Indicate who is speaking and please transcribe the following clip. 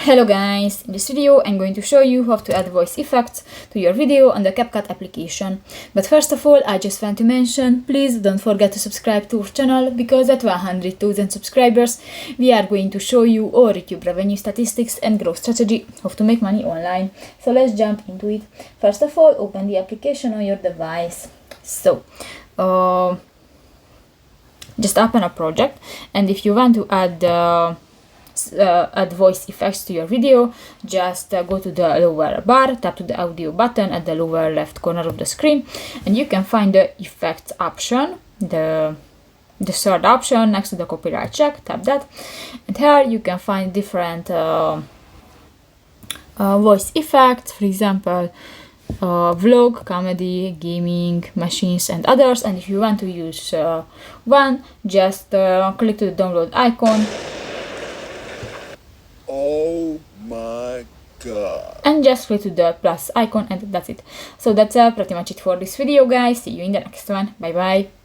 Speaker 1: Hello guys, in this video I'm going to show you how to add voice effects to your video on the CapCut application. But first of all, I just want to mention, please don't forget to subscribe to our channel, because at 100,000 subscribers we are going to show you our YouTube revenue statistics and growth strategy, how to make money online. So let's jump into it. First of all, open the application on your device. So just open a project, and if you want to add voice effects to your video, just go to the lower bar, tap to the audio button at the lower left corner of the screen, and you can find the effects option, the third option next to the copyright check. Tap that, and here you can find different voice effects, for example vlog, comedy, gaming, machines and others. And if you want to use one, just click to the download icon.
Speaker 2: Oh my god.
Speaker 1: And just click to the plus icon, and that's it. So that's pretty much it for this video, guys. See you in the next one. Bye bye.